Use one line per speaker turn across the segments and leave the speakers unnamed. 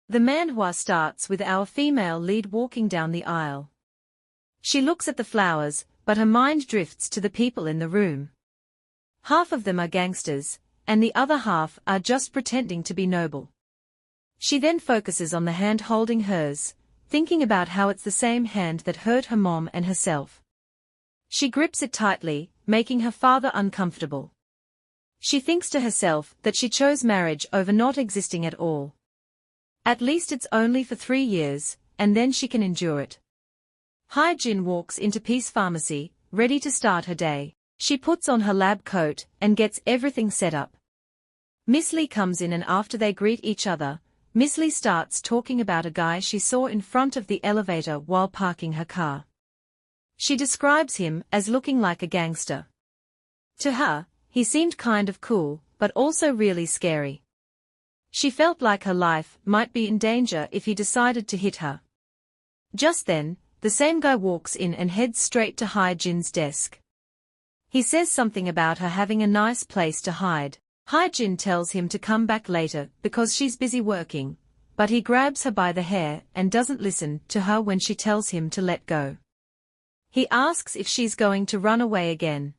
The manhwa starts with our female lead walking down the aisle. She looks at the flowers, but her mind drifts to the people in the room. Half of them are gangsters, and the other half are just pretending to be noble. She then focuses on the hand holding hers, thinking about how it's the same hand that hurt her mom and herself. She grips it tightly, making her father uncomfortable. She thinks to herself that she chose marriage over not existing at all. At least it's only for 3 years, and then she can endure it. Hye-jin walks into Peace Pharmacy, ready to start her day. She puts on her lab coat and gets everything set up. Miss Lee comes in, and after they greet each other, Miss Lee starts talking about a guy she saw in front of the elevator while parking her car. She describes him as looking like a gangster. To her, he seemed kind of cool, but also really scary. She felt like her life might be in danger if he decided to hit her. Just then, the same guy walks in and heads straight to Hye-jin's desk. He says something about her having a nice place to hide. Hye-jin tells him to come back later because she's busy working, but he grabs her by the hair and doesn't listen to her when she tells him to let go. He asks if she's going to run away again.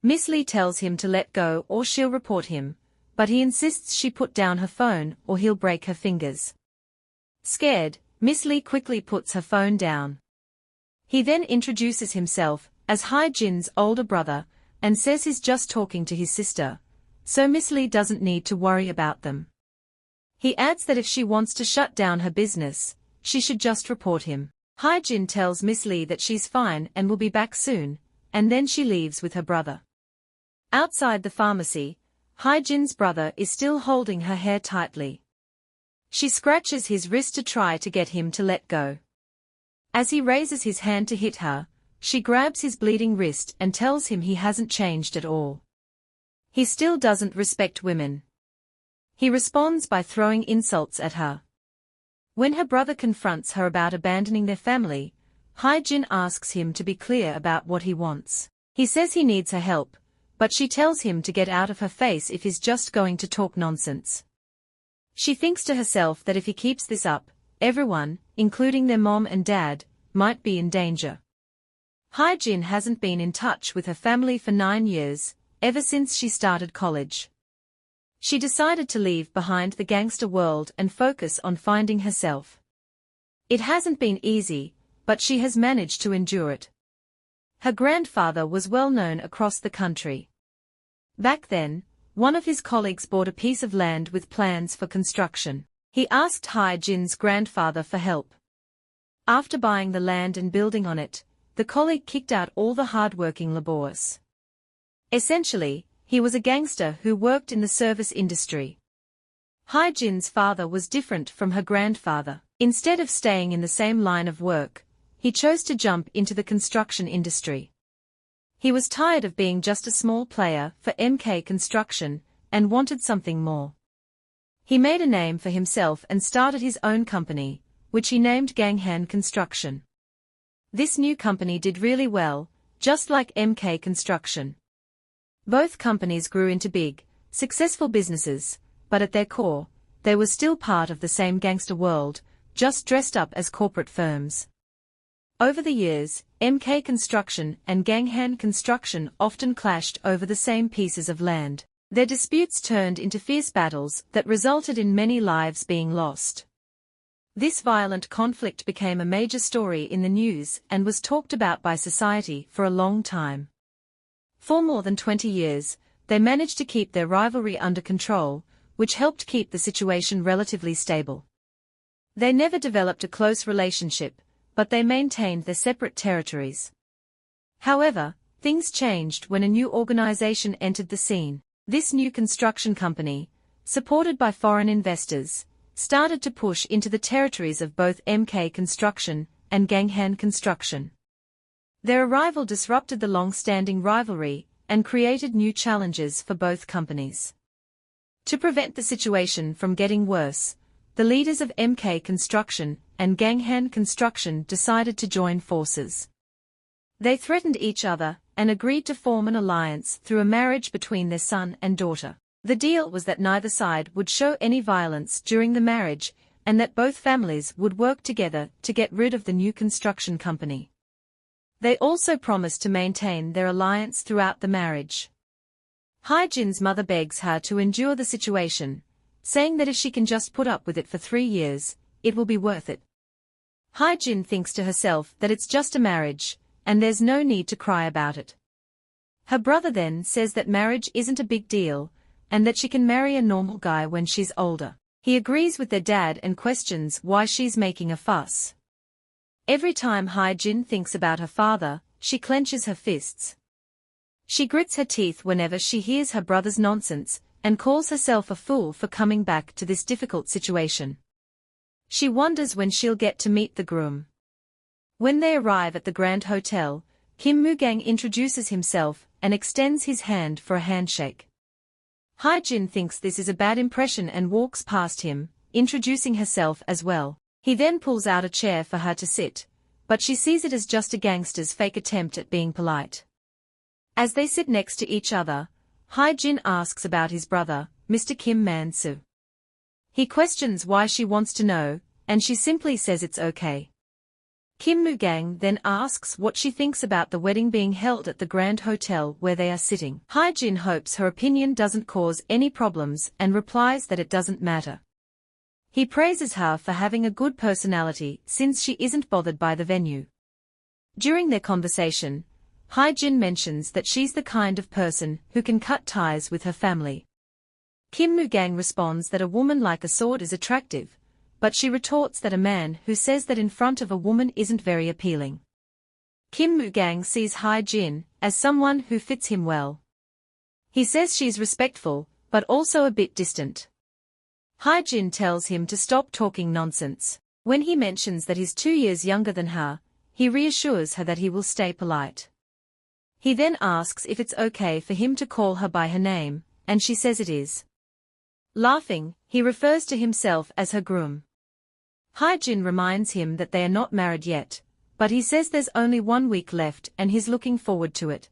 Miss Lee tells him to let go or she'll report him, but he insists she put down her phone or he'll break her fingers. Scared, Miss Lee quickly puts her phone down. He then introduces himself as Hye-jin's older brother and says he's just talking to his sister, so Miss Lee doesn't need to worry about them. He adds that if she wants to shut down her business, she should just report him. Hye-jin tells Miss Lee that she's fine and will be back soon, and then she leaves with her brother. Outside the pharmacy, Hye-jin's brother is still holding her hair tightly. She scratches his wrist to try to get him to let go. As he raises his hand to hit her, she grabs his bleeding wrist and tells him he hasn't changed at all. He still doesn't respect women. He responds by throwing insults at her. When her brother confronts her about abandoning their family, Hye-jin asks him to be clear about what he wants. He says he needs her help, but she tells him to get out of her face if he's just going to talk nonsense. She thinks to herself that if he keeps this up, everyone, including their mom and dad, might be in danger. Hye-jin hasn't been in touch with her family for 9 years, ever since she started college. She decided to leave behind the gangster world and focus on finding herself. It hasn't been easy, but she has managed to endure it. Her grandfather was well known across the country. Back then, one of his colleagues bought a piece of land with plans for construction. He asked Hye-jin's grandfather for help. After buying the land and building on it, the colleague kicked out all the hard-working laborers. Essentially, he was a gangster who worked in the service industry. Hye-jin's father was different from her grandfather. Instead of staying in the same line of work, he chose to jump into the construction industry. He was tired of being just a small player for MK Construction and wanted something more. He made a name for himself and started his own company, which he named Ganghan Construction. This new company did really well, just like MK Construction. Both companies grew into big, successful businesses, but at their core, they were still part of the same gangster world, just dressed up as corporate firms. Over the years, MK Construction and Ganghan Construction often clashed over the same pieces of land. Their disputes turned into fierce battles that resulted in many lives being lost. This violent conflict became a major story in the news and was talked about by society for a long time. For more than 20 years, they managed to keep their rivalry under control, which helped keep the situation relatively stable. They never developed a close relationship, but they maintained their separate territories. However, things changed when a new organization entered the scene. This new construction company, supported by foreign investors, started to push into the territories of both MK Construction and Ganghan Construction. Their arrival disrupted the long-standing rivalry and created new challenges for both companies. To prevent the situation from getting worse, the leaders of MK Construction and Ganghan Construction decided to join forces. They threatened each other and agreed to form an alliance through a marriage between their son and daughter. The deal was that neither side would show any violence during the marriage, and that both families would work together to get rid of the new construction company. They also promise to maintain their alliance throughout the marriage. Hye-jin's mother begs her to endure the situation, saying that if she can just put up with it for 3 years, it will be worth it. Hye-jin thinks to herself that it's just a marriage, and there's no need to cry about it. Her brother then says that marriage isn't a big deal, and that she can marry a normal guy when she's older. He agrees with their dad and questions why she's making a fuss. Every time Hye-jin thinks about her father, she clenches her fists. She grits her teeth whenever she hears her brother's nonsense, and calls herself a fool for coming back to this difficult situation. She wonders when she'll get to meet the groom. When they arrive at the Grand Hotel, Kim Moo Kang introduces himself and extends his hand for a handshake. Hye-jin thinks this is a bad impression and walks past him, introducing herself as well. He then pulls out a chair for her to sit, but she sees it as just a gangster's fake attempt at being polite. As they sit next to each other, Hye-jin asks about his brother, Mr. Kim Man-soo. He questions why she wants to know, and she simply says it's okay. Kim Moo Kang then asks what she thinks about the wedding being held at the Grand Hotel where they are sitting. Hye-jin hopes her opinion doesn't cause any problems and replies that it doesn't matter. He praises her for having a good personality since she isn't bothered by the venue. During their conversation, Hye-jin mentions that she's the kind of person who can cut ties with her family. Kim Moo Kang responds that a woman like a sword is attractive, but she retorts that a man who says that in front of a woman isn't very appealing. Kim Moo Kang sees Hye-jin as someone who fits him well. He says she's respectful, but also a bit distant. Hye-jin tells him to stop talking nonsense. When he mentions that he's 2 years younger than her, he reassures her that he will stay polite. He then asks if it's okay for him to call her by her name, and she says it is. Laughing, he refers to himself as her groom. Hye-jin reminds him that they are not married yet, but he says there's only 1 week left and he's looking forward to it.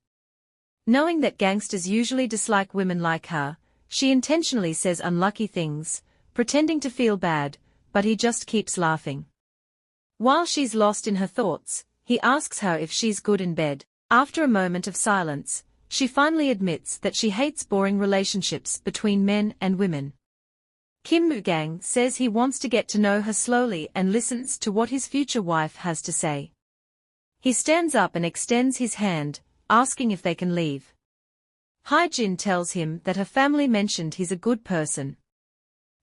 Knowing that gangsters usually dislike women like her, she intentionally says unlucky things, pretending to feel bad, but he just keeps laughing. While she's lost in her thoughts, he asks her if she's good in bed. After a moment of silence, she finally admits that she hates boring relationships between men and women. Kim Moo Kang says he wants to get to know her slowly and listens to what his future wife has to say. He stands up and extends his hand, asking if they can leave. Hye-jin tells him that her family mentioned he's a good person.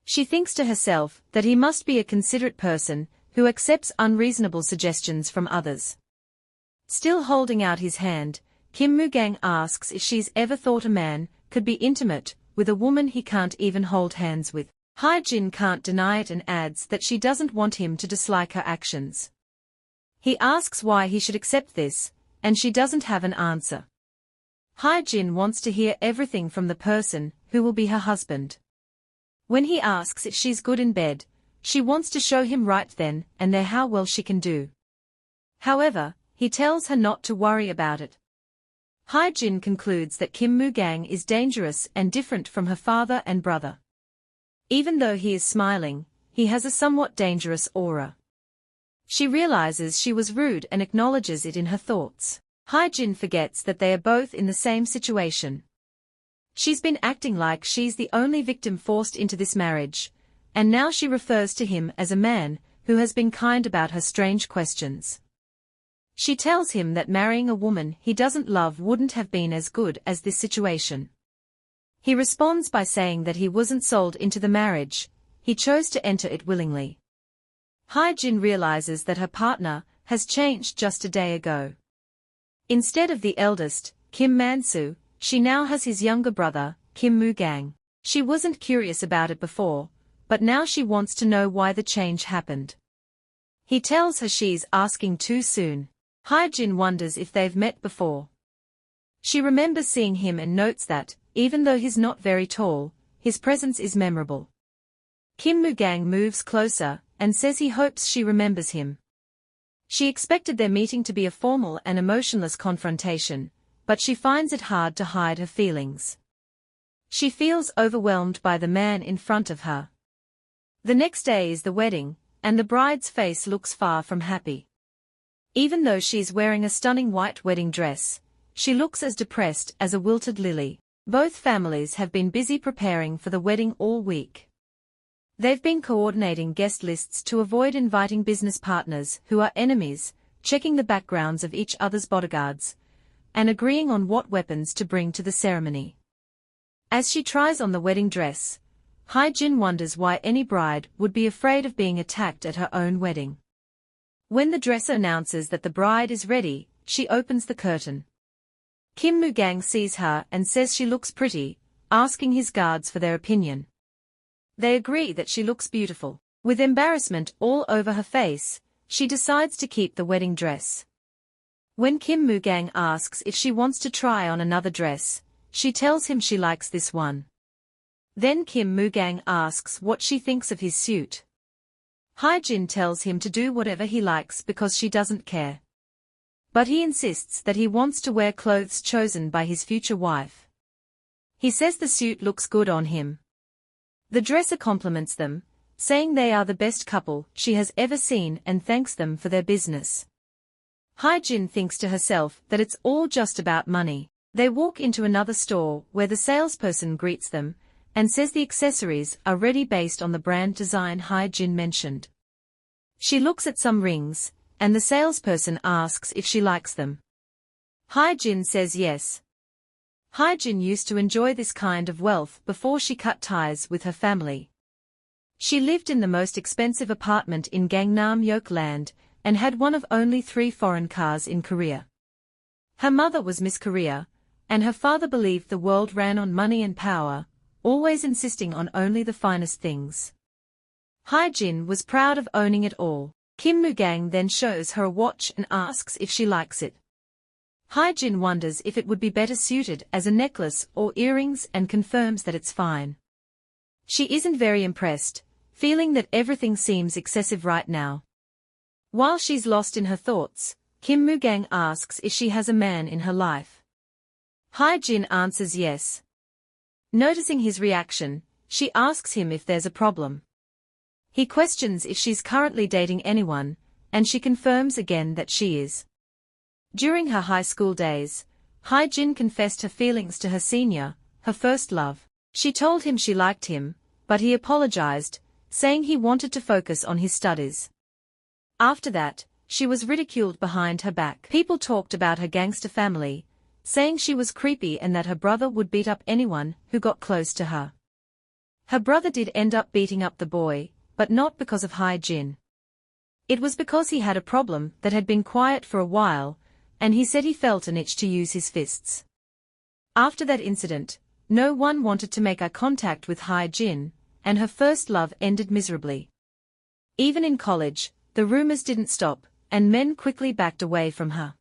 She thinks to herself that he must be a considerate person who accepts unreasonable suggestions from others. Still holding out his hand, Kim Moo Kang asks if she's ever thought a man could be intimate with a woman he can't even hold hands with. Hye-jin can't deny it and adds that she doesn't want him to dislike her actions. He asks why he should accept this, and she doesn't have an answer. Hye-jin wants to hear everything from the person who will be her husband. When he asks if she's good in bed, she wants to show him right then and there how well she can do. However, he tells her not to worry about it. Hye-jin concludes that Kim Moo Kang is dangerous and different from her father and brother. Even though he is smiling, he has a somewhat dangerous aura. She realizes she was rude and acknowledges it in her thoughts. Hye-jin forgets that they are both in the same situation. She's been acting like she's the only victim forced into this marriage, and now she refers to him as a man who has been kind about her strange questions. She tells him that marrying a woman he doesn't love wouldn't have been as good as this situation. He responds by saying that he wasn't sold into the marriage, he chose to enter it willingly. Hye-jin realizes that her partner has changed just a day ago. Instead of the eldest, Kim Man-soo, she now has his younger brother, Kim Moo Kang. She wasn't curious about it before, but now she wants to know why the change happened. He tells her she's asking too soon. Hye-jin wonders if they've met before. She remembers seeing him and notes that, even though he's not very tall, his presence is memorable. Kim Moo Kang moves closer and says he hopes she remembers him. She expected their meeting to be a formal and emotionless confrontation, but she finds it hard to hide her feelings. She feels overwhelmed by the man in front of her. The next day is the wedding, and the bride's face looks far from happy. Even though she is wearing a stunning white wedding dress, she looks as depressed as a wilted lily. Both families have been busy preparing for the wedding all week. They've been coordinating guest lists to avoid inviting business partners who are enemies, checking the backgrounds of each other's bodyguards, and agreeing on what weapons to bring to the ceremony. As she tries on the wedding dress, Hye-jin wonders why any bride would be afraid of being attacked at her own wedding. When the dresser announces that the bride is ready, she opens the curtain. Kim Moo Kang sees her and says she looks pretty, asking his guards for their opinion. They agree that she looks beautiful. With embarrassment all over her face, she decides to keep the wedding dress. When Kim Moo Kang asks if she wants to try on another dress, she tells him she likes this one. Then Kim Moo Kang asks what she thinks of his suit. Hye-jin tells him to do whatever he likes because she doesn't care. But he insists that he wants to wear clothes chosen by his future wife. He says the suit looks good on him. The dresser compliments them, saying they are the best couple she has ever seen and thanks them for their business. Hye-jin thinks to herself that it's all just about money. They walk into another store where the salesperson greets them and says the accessories are ready based on the brand design Hye-jin mentioned. She looks at some rings, and the salesperson asks if she likes them. Hye-jin says yes. Hye-jin used to enjoy this kind of wealth before she cut ties with her family. She lived in the most expensive apartment in Gangnam Yeokland and had one of only 3 foreign cars in Korea. Her mother was Miss Korea, and her father believed the world ran on money and power, always insisting on only the finest things. Hye-jin was proud of owning it all. Kim Moo Kang then shows her a watch and asks if she likes it. Hye-jin wonders if it would be better suited as a necklace or earrings and confirms that it's fine. She isn't very impressed, feeling that everything seems excessive right now. While she's lost in her thoughts, Kim Moo Kang asks if she has a man in her life. Hye-jin answers yes. Noticing his reaction, she asks him if there's a problem. He questions if she's currently dating anyone, and she confirms again that she is. During her high school days, Hye-jin confessed her feelings to her senior, her first love. She told him she liked him, but he apologized, saying he wanted to focus on his studies. After that, she was ridiculed behind her back. People talked about her gangster family, saying she was creepy and that her brother would beat up anyone who got close to her. Her brother did end up beating up the boy, but not because of Hye-jin. It was because he had a problem that had been quiet for a while, and he said he felt an itch to use his fists. After that incident, no one wanted to make eye contact with Hye-jin, and her first love ended miserably. Even in college, the rumors didn't stop, and men quickly backed away from her.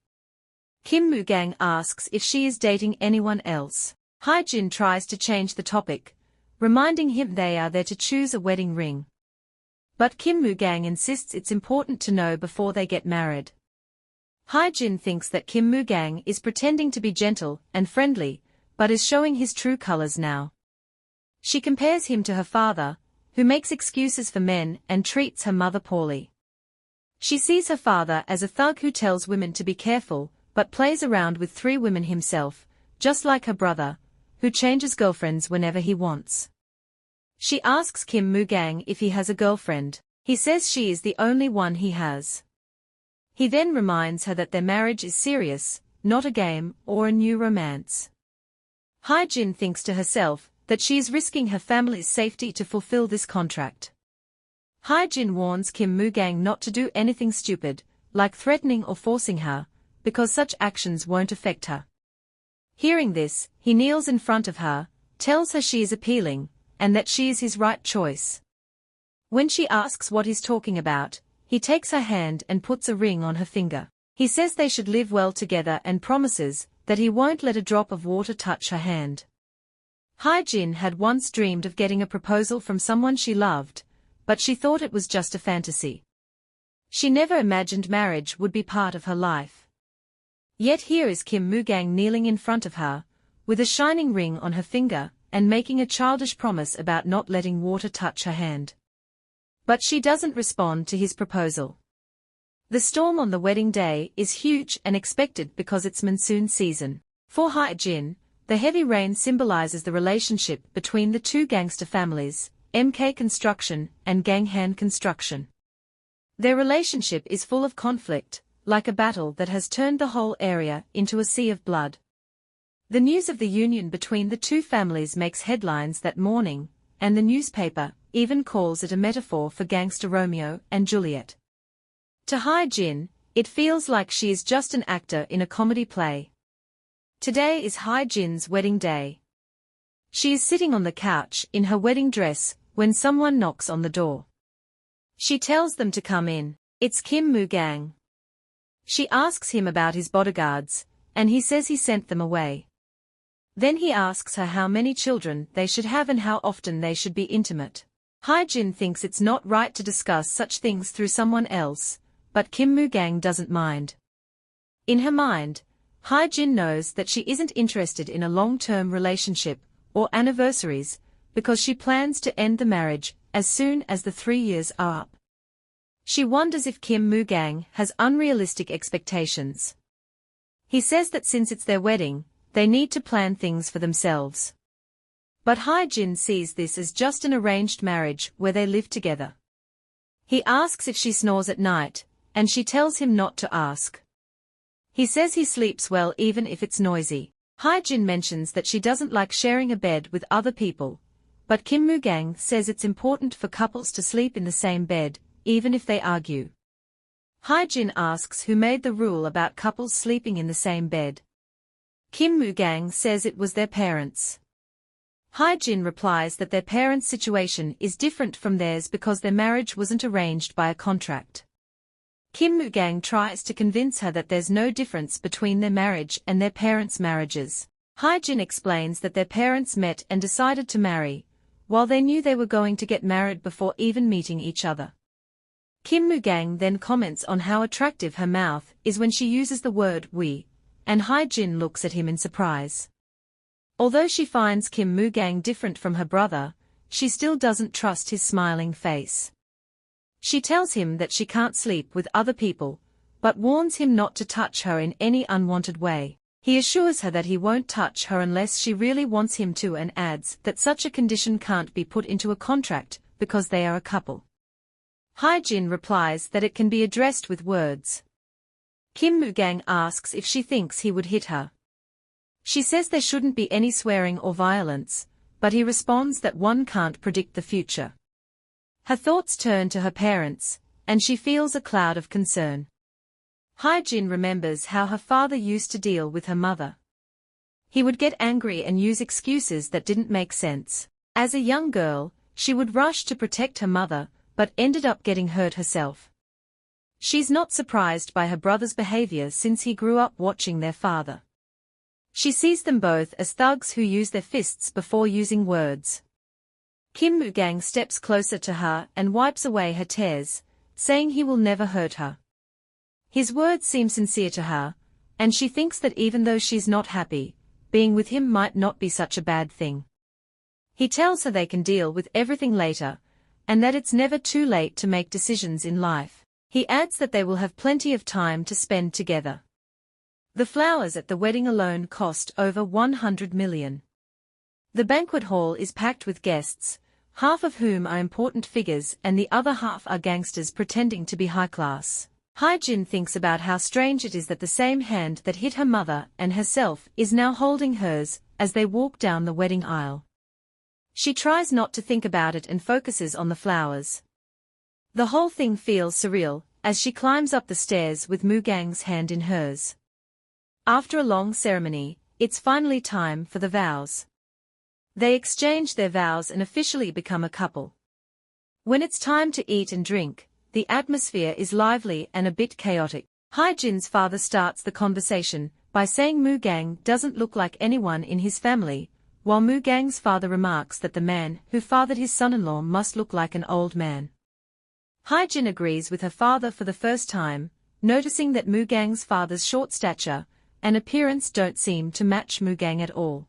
Kim Moo Kang asks if she is dating anyone else. Hye-jin tries to change the topic, reminding him they are there to choose a wedding ring. But Kim Moo Kang insists it's important to know before they get married. Hye-jin thinks that Kim Moo Kang is pretending to be gentle and friendly, but is showing his true colors now. She compares him to her father, who makes excuses for men and treats her mother poorly. She sees her father as a thug who tells women to be careful, but plays around with 3 women himself, just like her brother, who changes girlfriends whenever he wants. She asks Kim Moo Kang if he has a girlfriend. He says she is the only one he has. He then reminds her that their marriage is serious, not a game or a new romance. Hye-jin thinks to herself that she is risking her family's safety to fulfill this contract. Hye-jin warns Kim Moo Kang not to do anything stupid, like threatening or forcing her, because such actions won't affect her. Hearing this, he kneels in front of her, tells her she is appealing, and that she is his right choice. When she asks what he's talking about, he takes her hand and puts a ring on her finger. He says they should live well together and promises that he won't let a drop of water touch her hand. Hye-jin had once dreamed of getting a proposal from someone she loved, but she thought it was just a fantasy. She never imagined marriage would be part of her life. Yet here is Kim Moo Kang kneeling in front of her, with a shining ring on her finger, and making a childish promise about not letting water touch her hand. But she doesn't respond to his proposal. The storm on the wedding day is huge and expected because it's monsoon season. For Hye-jin, the heavy rain symbolizes the relationship between the two gangster families, MK Construction and Ganghan Construction. Their relationship is full of conflict, like a battle that has turned the whole area into a sea of blood. The news of the union between the two families makes headlines that morning, and the newspaper even calls it a metaphor for gangster Romeo and Juliet. To Hye-jin, it feels like she is just an actor in a comedy play. Today is Hye-jin's wedding day. She is sitting on the couch in her wedding dress when someone knocks on the door. She tells them to come in. It's Kim Moo Kang. She asks him about his bodyguards, and he says he sent them away. Then he asks her how many children they should have and how often they should be intimate. Hye-jin thinks it's not right to discuss such things through someone else, but Kim Moo Kang doesn't mind. In her mind, Hye-jin knows that she isn't interested in a long-term relationship or anniversaries, because she plans to end the marriage as soon as the 3 years are up. She wonders if Kim Moo Kang has unrealistic expectations. He says that since it's their wedding, they need to plan things for themselves. But Hye-jin sees this as just an arranged marriage where they live together. He asks if she snores at night, and she tells him not to ask. He says he sleeps well even if it's noisy. Hye-jin mentions that she doesn't like sharing a bed with other people, but Kim Moo Kang says it's important for couples to sleep in the same bed, even if they argue. Hye-jin asks who made the rule about couples sleeping in the same bed. Kim Moo Kang says it was their parents. Hye-jin replies that their parents' situation is different from theirs because their marriage wasn't arranged by a contract. Kim Moo Kang tries to convince her that there's no difference between their marriage and their parents' marriages. Hye-jin explains that their parents met and decided to marry, while they knew they were going to get married before even meeting each other. Kim Moo Kang then comments on how attractive her mouth is when she uses the word we, and Hye-jin looks at him in surprise. Although she finds Kim Moo Kang different from her brother, she still doesn't trust his smiling face. She tells him that she can't sleep with other people, but warns him not to touch her in any unwanted way. He assures her that he won't touch her unless she really wants him to and adds that such a condition can't be put into a contract because they are a couple. Hye-jin replies that it can be addressed with words. Kim Moo Kang asks if she thinks he would hit her. She says there shouldn't be any swearing or violence, but he responds that one can't predict the future. Her thoughts turn to her parents, and she feels a cloud of concern. Hye-jin remembers how her father used to deal with her mother. He would get angry and use excuses that didn't make sense. As a young girl, she would rush to protect her mother, but ended up getting hurt herself. She's not surprised by her brother's behavior since he grew up watching their father. She sees them both as thugs who use their fists before using words. Kim Moo Kang steps closer to her and wipes away her tears, saying he will never hurt her. His words seem sincere to her, and she thinks that even though she's not happy, being with him might not be such a bad thing. He tells her they can deal with everything later, and that it's never too late to make decisions in life. He adds that they will have plenty of time to spend together. The flowers at the wedding alone cost over 100 million. The banquet hall is packed with guests, half of whom are important figures and the other half are gangsters pretending to be high class. Hye-jin thinks about how strange it is that the same hand that hit her mother and herself is now holding hers as they walk down the wedding aisle. She tries not to think about it and focuses on the flowers. The whole thing feels surreal as she climbs up the stairs with Moo Kang's hand in hers. After a long ceremony, it's finally time for the vows. They exchange their vows and officially become a couple. When it's time to eat and drink, the atmosphere is lively and a bit chaotic. Hye-jin's father starts the conversation by saying Moo Kang doesn't look like anyone in his family, while Moo Kang's father remarks that the man who fathered his son-in-law must look like an old man. Hye-jin agrees with her father for the first time, noticing that Moo Kang's father's short stature and appearance don't seem to match Moo Kang at all.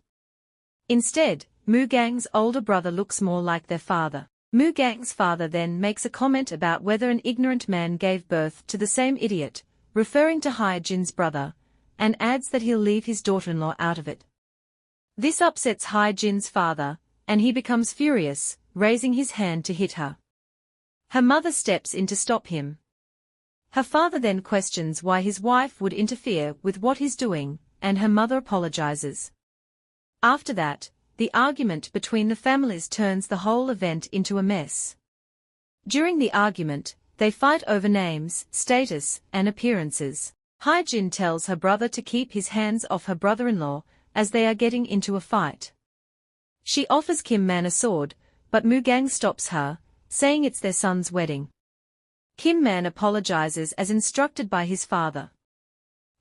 Instead, Moo Kang's older brother looks more like their father. Moo Kang's father then makes a comment about whether an ignorant man gave birth to the same idiot, referring to Hye-jin's brother, and adds that he'll leave his daughter-in-law out of it. This upsets Hye-jin's father, and he becomes furious, raising his hand to hit her. Her mother steps in to stop him. Her father then questions why his wife would interfere with what he's doing, and her mother apologizes. After that, the argument between the families turns the whole event into a mess. During the argument, they fight over names, status, and appearances. Hye-jin tells her brother to keep his hands off her brother-in-law, as they are getting into a fight. She offers Kim Man a sword, but Moo Kang stops her, saying it's their son's wedding. Kim Man apologizes as instructed by his father.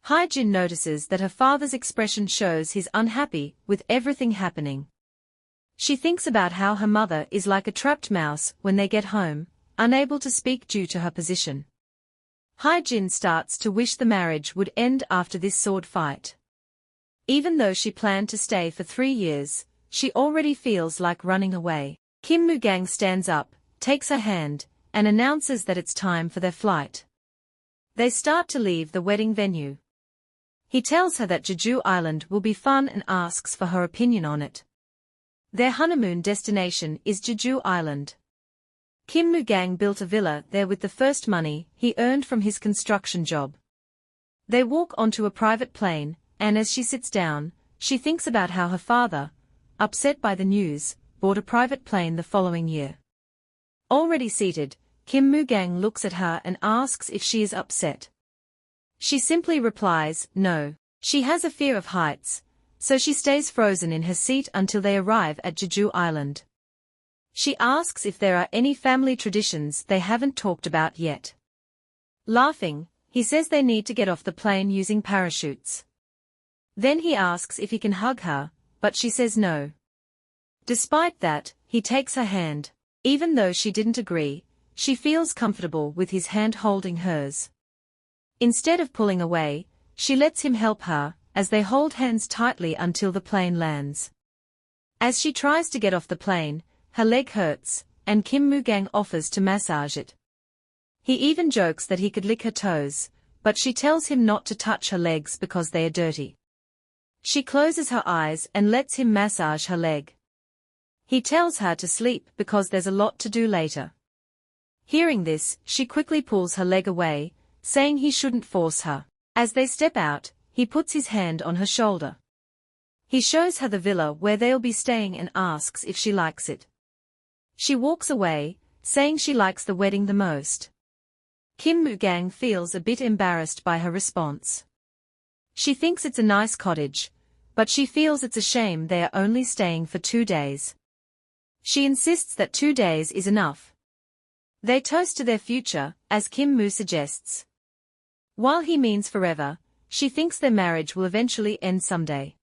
Hye-jin notices that her father's expression shows he's unhappy with everything happening. She thinks about how her mother is like a trapped mouse when they get home, unable to speak due to her position. Hye-jin starts to wish the marriage would end after this sword fight. Even though she planned to stay for 3 years, she already feels like running away. Kim Moo Kang stands up, takes her hand, and announces that it's time for their flight. They start to leave the wedding venue. He tells her that Jeju Island will be fun and asks for her opinion on it. Their honeymoon destination is Jeju Island. Kim Moo Kang built a villa there with the first money he earned from his construction job. They walk onto a private plane, and as she sits down, she thinks about how her father, upset by the news, bought a private plane the following year. Already seated, Kim Moo Kang looks at her and asks if she is upset. She simply replies, no. She has a fear of heights, so she stays frozen in her seat until they arrive at Jeju Island. She asks if there are any family traditions they haven't talked about yet. Laughing, he says they need to get off the plane using parachutes. Then he asks if he can hug her, but she says no. Despite that, he takes her hand. Even though she didn't agree, she feels comfortable with his hand holding hers. Instead of pulling away, she lets him help her, as they hold hands tightly until the plane lands. As she tries to get off the plane, her leg hurts, and Kim Moo Kang offers to massage it. He even jokes that he could lick her toes, but she tells him not to touch her legs because they are dirty. She closes her eyes and lets him massage her leg. He tells her to sleep because there's a lot to do later. Hearing this, she quickly pulls her leg away, saying he shouldn't force her. As they step out, he puts his hand on her shoulder. He shows her the villa where they'll be staying and asks if she likes it. She walks away, saying she likes the wedding the most. Kim Moo Kang feels a bit embarrassed by her response. She thinks it's a nice cottage, but she feels it's a shame they are only staying for 2 days. She insists that 2 days is enough. They toast to their future, as Kim Moo suggests. While he means forever, she thinks their marriage will eventually end someday.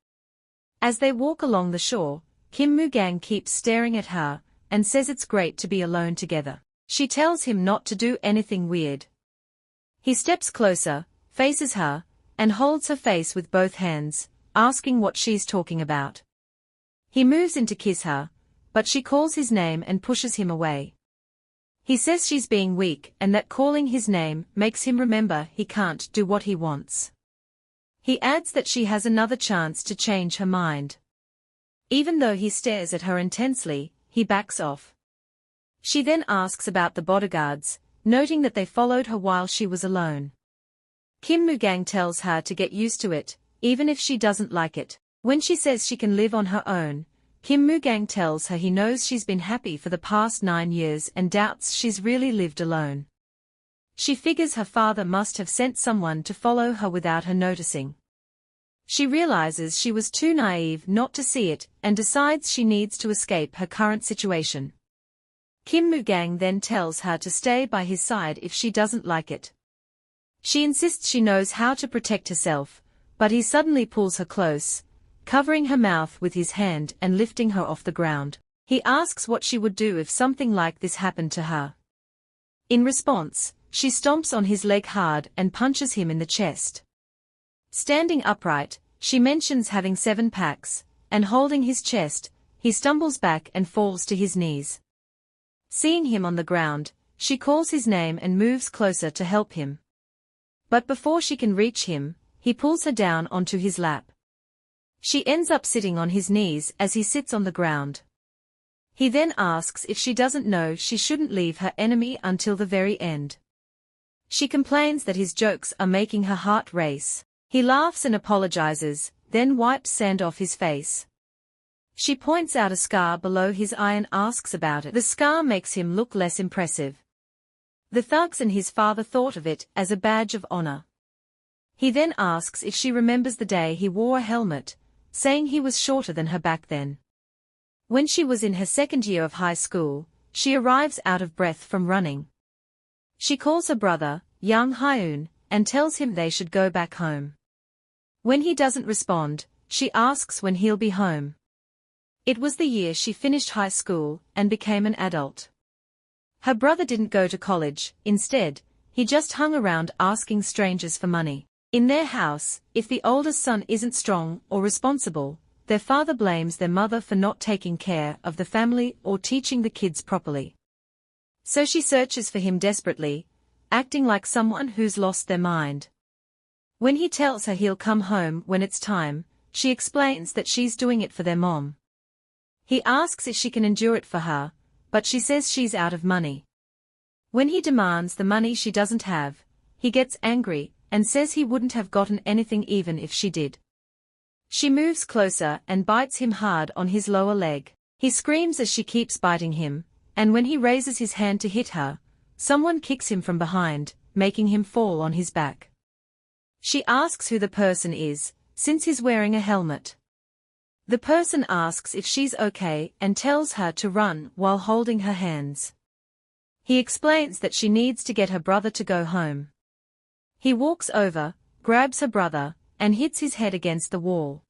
As they walk along the shore, Kim Moo Kang keeps staring at her, and says it's great to be alone together. She tells him not to do anything weird. He steps closer, faces her, and holds her face with both hands, asking what she's talking about. He moves in to kiss her, but she calls his name and pushes him away. He says she's being weak and that calling his name makes him remember he can't do what he wants. He adds that she has another chance to change her mind. Even though he stares at her intensely, he backs off. She then asks about the bodyguards, noting that they followed her while she was alone. Kim Moo Kang tells her to get used to it, even if she doesn't like it. When she says she can live on her own, Kim Moo Kang tells her he knows she's been happy for the past 9 years and doubts she's really lived alone. She figures her father must have sent someone to follow her without her noticing. She realizes she was too naive not to see it and decides she needs to escape her current situation. Kim Moo Kang then tells her to stay by his side if she doesn't like it. She insists she knows how to protect herself, but he suddenly pulls her close, covering her mouth with his hand and lifting her off the ground. He asks what she would do if something like this happened to her. In response, she stomps on his leg hard and punches him in the chest. Standing upright, she mentions having 7 packs, and holding his chest, he stumbles back and falls to his knees. Seeing him on the ground, she calls his name and moves closer to help him. But before she can reach him, he pulls her down onto his lap. She ends up sitting on his knees as he sits on the ground. He then asks if she doesn't know she shouldn't leave her enemy until the very end. She complains that his jokes are making her heart race. He laughs and apologizes, then wipes sand off his face. She points out a scar below his eye and asks about it. The scar makes him look less impressive. The thugs and his father thought of it as a badge of honor. He then asks if she remembers the day he wore a helmet, saying he was shorter than her back then. When she was in her second year of high school, she arrives out of breath from running. She calls her brother, young Hye-jin, and tells him they should go back home. When he doesn't respond, she asks when he'll be home. It was the year she finished high school and became an adult. Her brother didn't go to college, instead, he just hung around asking strangers for money. In their house, if the oldest son isn't strong or responsible, their father blames their mother for not taking care of the family or teaching the kids properly. So she searches for him desperately, acting like someone who's lost their mind. When he tells her he'll come home when it's time, she explains that she's doing it for their mom. He asks if she can endure it for her, but she says she's out of money. When he demands the money she doesn't have, he gets angry and says he wouldn't have gotten anything even if she did. She moves closer and bites him hard on his lower leg. He screams as she keeps biting him, and when he raises his hand to hit her, someone kicks him from behind, making him fall on his back. She asks who the person is, since he's wearing a helmet. The person asks if she's okay and tells her to run while holding her hands. He explains that she needs to get her brother to go home. He walks over, grabs her brother, and hits his head against the wall.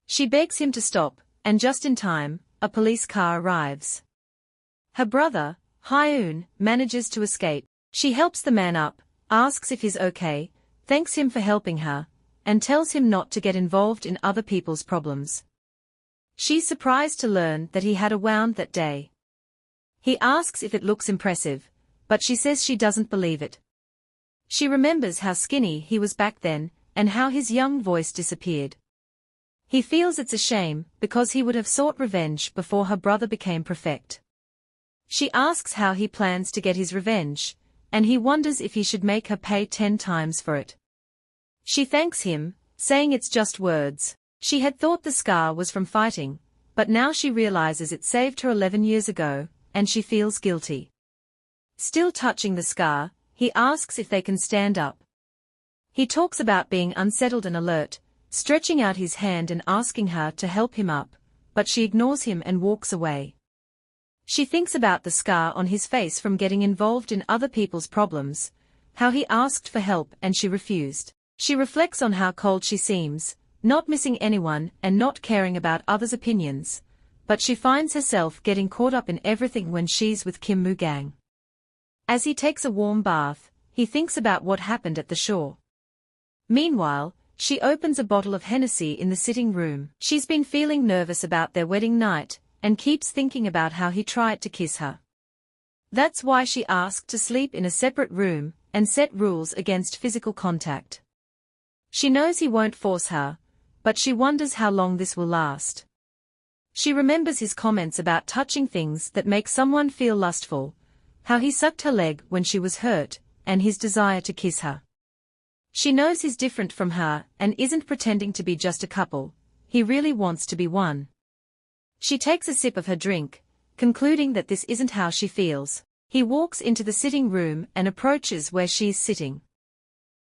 She begs him to stop, and just in time, a police car arrives. Her brother, Hye-jin, manages to escape. She helps the man up, asks if he's okay, thanks him for helping her, and tells him not to get involved in other people's problems. She's surprised to learn that he had a wound that day. He asks if it looks impressive, but she says she doesn't believe it. She remembers how skinny he was back then, and how his young voice disappeared. He feels it's a shame, because he would have sought revenge before her brother became perfect. She asks how he plans to get his revenge, and he wonders if he should make her pay 10 times for it. She thanks him, saying it's just words. She had thought the scar was from fighting, but now she realizes it saved her 11 years ago, and she feels guilty. Still touching the scar, he asks if they can stand up. He talks about being unsettled and alert, stretching out his hand and asking her to help him up, but she ignores him and walks away. She thinks about the scar on his face from getting involved in other people's problems, how he asked for help and she refused. She reflects on how cold she seems, not missing anyone and not caring about others' opinions, but she finds herself getting caught up in everything when she's with Moo Kang. As he takes a warm bath, he thinks about what happened at the shore. Meanwhile, she opens a bottle of Hennessy in the sitting room. She's been feeling nervous about their wedding night, and keeps thinking about how he tried to kiss her. That's why she asked to sleep in a separate room, and set rules against physical contact. She knows he won't force her, but she wonders how long this will last. She remembers his comments about touching things that make someone feel lustful, how he sucked her leg when she was hurt, and his desire to kiss her. She knows he's different from her and isn't pretending to be just a couple, he really wants to be one. She takes a sip of her drink, concluding that this isn't how she feels. He walks into the sitting room and approaches where she's sitting.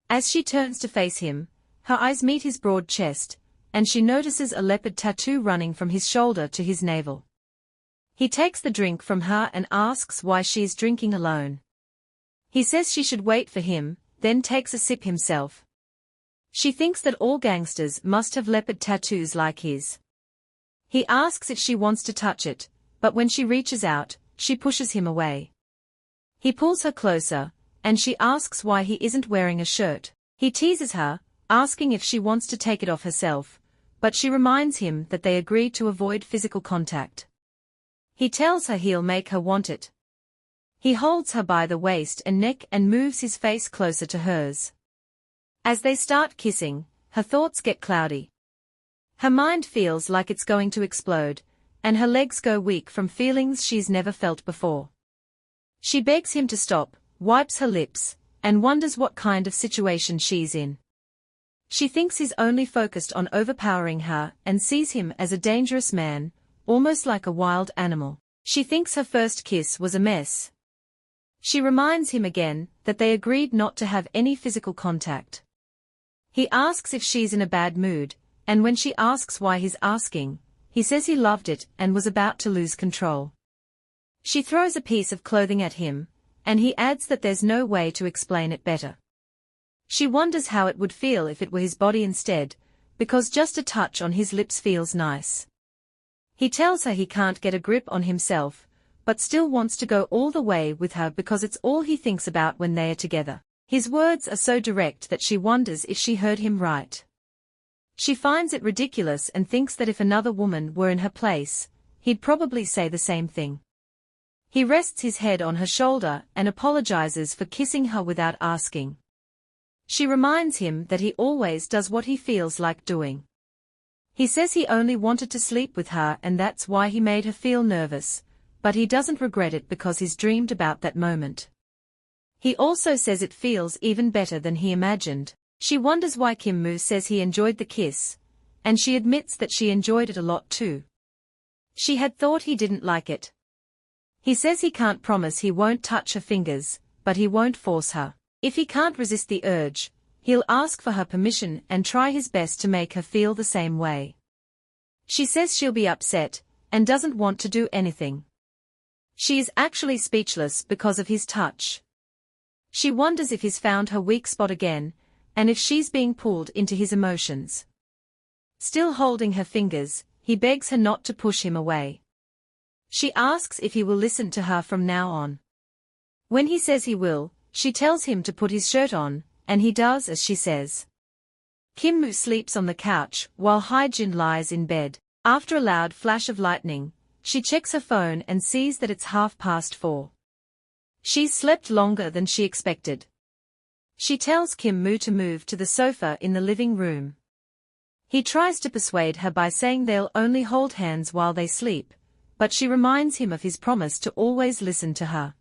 As she turns to face him, her eyes meet his broad chest, and she notices a leopard tattoo running from his shoulder to his navel. He takes the drink from her and asks why she's drinking alone. He says she should wait for him, then takes a sip himself. She thinks that all gangsters must have leopard tattoos like his. He asks if she wants to touch it, but when she reaches out, she pushes him away. He pulls her closer, and she asks why he isn't wearing a shirt. He teases her, asking if she wants to take it off herself, but she reminds him that they agreed to avoid physical contact. He tells her he'll make her want it. He holds her by the waist and neck and moves his face closer to hers. As they start kissing, her thoughts get cloudy. Her mind feels like it's going to explode, and her legs go weak from feelings she's never felt before. She begs him to stop, wipes her lips, and wonders what kind of situation she's in. She thinks he's only focused on overpowering her and sees him as a dangerous man, almost like a wild animal. She thinks her first kiss was a mess. She reminds him again that they agreed not to have any physical contact. He asks if she's in a bad mood, and when she asks why he's asking, he says he loved it and was about to lose control. She throws a piece of clothing at him, and he adds that there's no way to explain it better. She wonders how it would feel if it were his body instead, because just a touch on his lips feels nice. He tells her he can't get a grip on himself, but still wants to go all the way with her because it's all he thinks about when they are together. His words are so direct that she wonders if she heard him right. She finds it ridiculous and thinks that if another woman were in her place, he'd probably say the same thing. He rests his head on her shoulder and apologizes for kissing her without asking. She reminds him that he always does what he feels like doing. He says he only wanted to sleep with her and that's why he made her feel nervous, but he doesn't regret it because he's dreamed about that moment. He also says it feels even better than he imagined. She wonders why Kim Moo says he enjoyed the kiss, and she admits that she enjoyed it a lot too. She had thought he didn't like it. He says he can't promise he won't touch her fingers, but he won't force her. If he can't resist the urge, he'll ask for her permission and try his best to make her feel the same way. She says she'll be upset, and doesn't want to do anything. She is actually speechless because of his touch. She wonders if he's found her weak spot again, and if she's being pulled into his emotions. Still holding her fingers, he begs her not to push him away. She asks if he will listen to her from now on. When he says he will, she tells him to put his shirt on, and he does as she says. Kim Moo sleeps on the couch while Hye-jin lies in bed. After a loud flash of lightning, she checks her phone and sees that it's 4:30. She's slept longer than she expected. She tells Kim Moo to move to the sofa in the living room. He tries to persuade her by saying they'll only hold hands while they sleep, but she reminds him of his promise to always listen to her.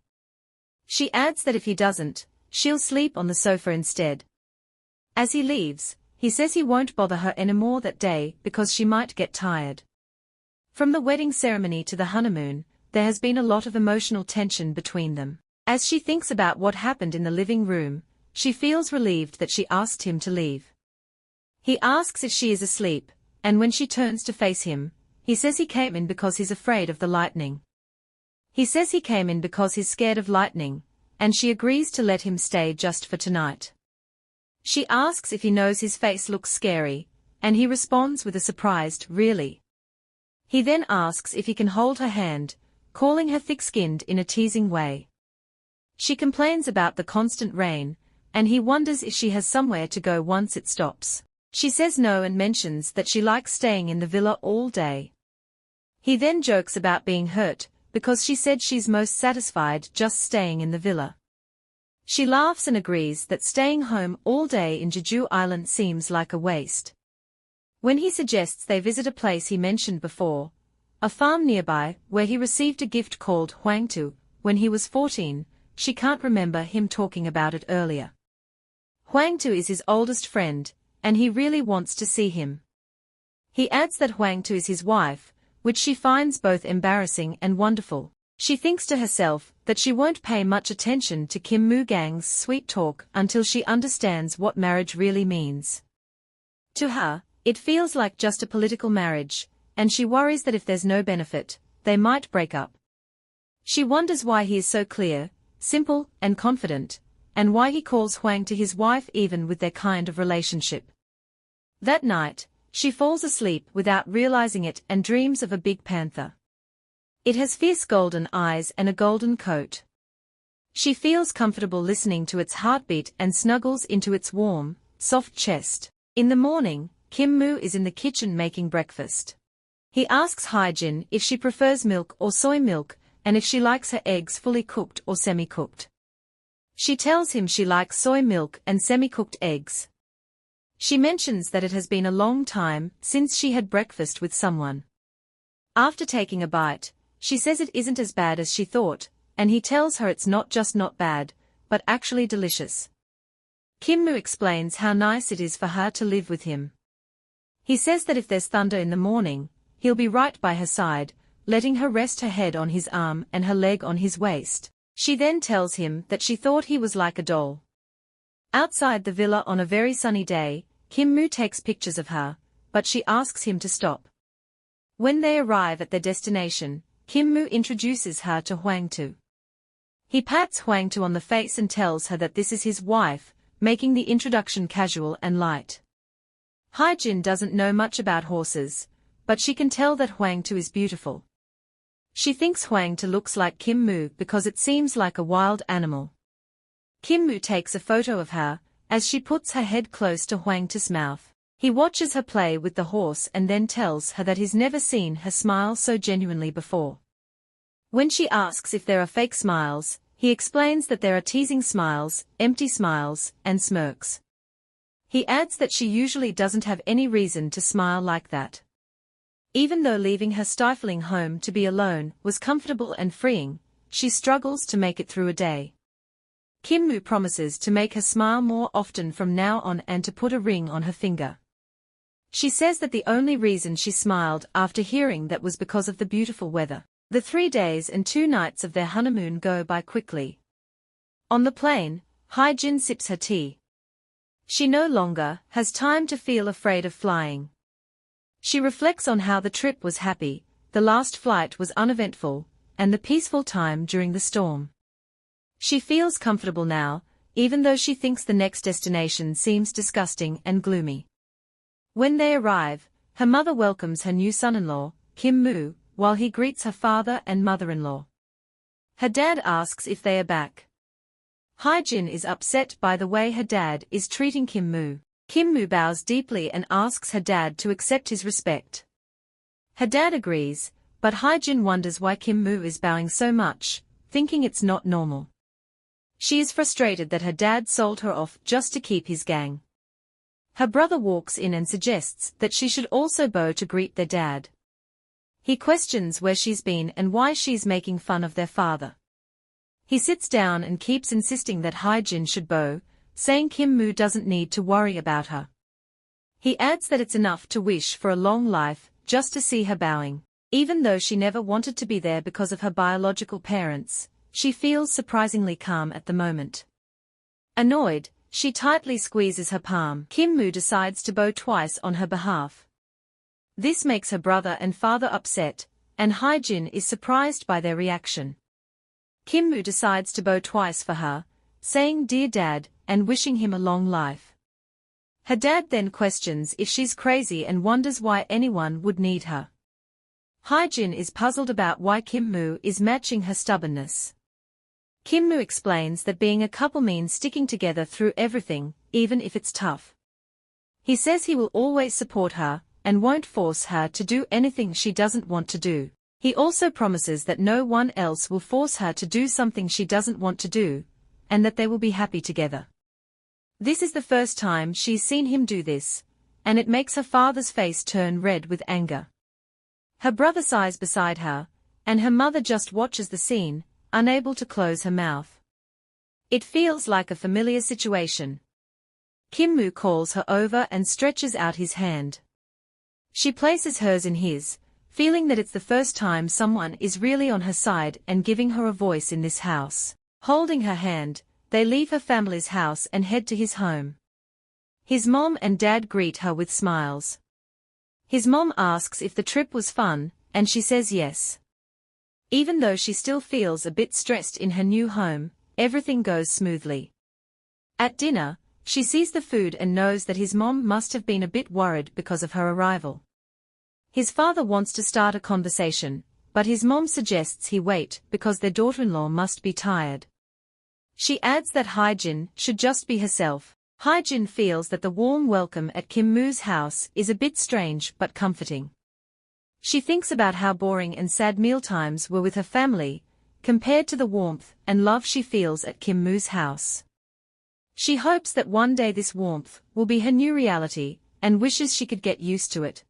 She adds that if he doesn't, she'll sleep on the sofa instead. As he leaves, he says he won't bother her anymore that day because she might get tired. From the wedding ceremony to the honeymoon, there has been a lot of emotional tension between them. As she thinks about what happened in the living room, she feels relieved that she asked him to leave. He asks if she is asleep, and when she turns to face him, he says he came in because he's afraid of the lightning. He says he came in because he's scared of lightning, and she agrees to let him stay just for tonight. She asks if he knows his face looks scary, and he responds with a surprised "really?" He then asks if he can hold her hand, calling her thick-skinned in a teasing way. She complains about the constant rain, and he wonders if she has somewhere to go once it stops. She says no and mentions that she likes staying in the villa all day. He then jokes about being hurt, because she said she's most satisfied just staying in the villa. She laughs and agrees that staying home all day in Jeju Island seems like a waste. When he suggests they visit a place he mentioned before, a farm nearby where he received a gift called Hwangtu when he was 14, she can't remember him talking about it earlier. Hwangtu is his oldest friend, and he really wants to see him. He adds that Hwangtu is his wife, which she finds both embarrassing and wonderful. She thinks to herself that she won't pay much attention to Kim Moo Kang's sweet talk until she understands what marriage really means. To her, it feels like just a political marriage, and she worries that if there's no benefit, they might break up. She wonders why he is so clear, simple, and confident, and why he calls Hwang to his wife even with their kind of relationship. That night, she falls asleep without realizing it and dreams of a big panther. It has fierce golden eyes and a golden coat. She feels comfortable listening to its heartbeat and snuggles into its warm, soft chest. In the morning, Kim Moo is in the kitchen making breakfast. He asks Hye-jin if she prefers milk or soy milk, and if she likes her eggs fully cooked or semi-cooked. She tells him she likes soy milk and semi-cooked eggs. She mentions that it has been a long time since she had breakfast with someone. After taking a bite, she says it isn't as bad as she thought, and he tells her it's not just not bad, but actually delicious. Kim-moo explains how nice it is for her to live with him. He says that if there's thunder in the morning, he'll be right by her side, letting her rest her head on his arm and her leg on his waist. She then tells him that she thought he was like a doll. Outside the villa on a very sunny day, Kim-moo takes pictures of her, but she asks him to stop. When they arrive at their destination, Kim-moo introduces her to Hwang-tu. He pats Hwang-tu on the face and tells her that this is his wife, making the introduction casual and light. Hye-jin doesn't know much about horses, but she can tell that Hwang-tu is beautiful. She thinks Hwang-tu looks like Kim-moo because it seems like a wild animal. Kim-moo takes a photo of her, as she puts her head close to Hwang-tu's mouth. He watches her play with the horse and then tells her that he's never seen her smile so genuinely before. When she asks if there are fake smiles, he explains that there are teasing smiles, empty smiles, and smirks. He adds that she usually doesn't have any reason to smile like that. Even though leaving her stifling home to be alone was comfortable and freeing, she struggles to make it through a day. Kim-moo promises to make her smile more often from now on and to put a ring on her finger. She says that the only reason she smiled after hearing that was because of the beautiful weather. The 3 days and 2 nights of their honeymoon go by quickly. On the plane, Hye-jin sips her tea. She no longer has time to feel afraid of flying. She reflects on how the trip was happy, the last flight was uneventful, and the peaceful time during the storm. She feels comfortable now, even though she thinks the next destination seems disgusting and gloomy. When they arrive, her mother welcomes her new son-in-law, Kim-moo, while he greets her father and mother-in-law. Her dad asks if they are back. Hye-jin is upset by the way her dad is treating Kim-moo. Kim-moo bows deeply and asks her dad to accept his respect. Her dad agrees, but Hye-jin wonders why Kim-moo is bowing so much, thinking it's not normal. She is frustrated that her dad sold her off just to keep his gang. Her brother walks in and suggests that she should also bow to greet their dad. He questions where she's been and why she's making fun of their father. He sits down and keeps insisting that Hye-jin should bow, saying Kim-moo doesn't need to worry about her. He adds that it's enough to wish for a long life, just to see her bowing. Even though she never wanted to be there because of her biological parents, she feels surprisingly calm at the moment. Annoyed, she tightly squeezes her palm. Kim-moo decides to bow twice on her behalf. This makes her brother and father upset, and Hye-jin is surprised by their reaction. Kim-moo decides to bow twice for her, saying "Dear Dad," and wishing him a long life. Her dad then questions if she's crazy and wonders why anyone would need her. Hye-jin is puzzled about why Kim-moo is matching her stubbornness. Kim-moo explains that being a couple means sticking together through everything, even if it's tough. He says he will always support her, and won't force her to do anything she doesn't want to do. He also promises that no one else will force her to do something she doesn't want to do, and that they will be happy together. This is the first time she's seen him do this, and it makes her father's face turn red with anger. Her brother sighs beside her, and her mother just watches the scene, unable to close her mouth. It feels like a familiar situation. Kim-moo calls her over and stretches out his hand. She places hers in his, feeling that it's the first time someone is really on her side and giving her a voice in this house. Holding her hand, they leave her family's house and head to his home. His mom and dad greet her with smiles. His mom asks if the trip was fun, and she says yes. Even though she still feels a bit stressed in her new home, everything goes smoothly. At dinner, she sees the food and knows that his mom must have been a bit worried because of her arrival. His father wants to start a conversation, but his mom suggests he wait because their daughter-in-law must be tired. She adds that Hye-jin should just be herself. Hye-jin feels that the warm welcome at Kim-moo's house is a bit strange but comforting. She thinks about how boring and sad mealtimes were with her family, compared to the warmth and love she feels at Kim Moo's house. She hopes that one day this warmth will be her new reality, and wishes she could get used to it.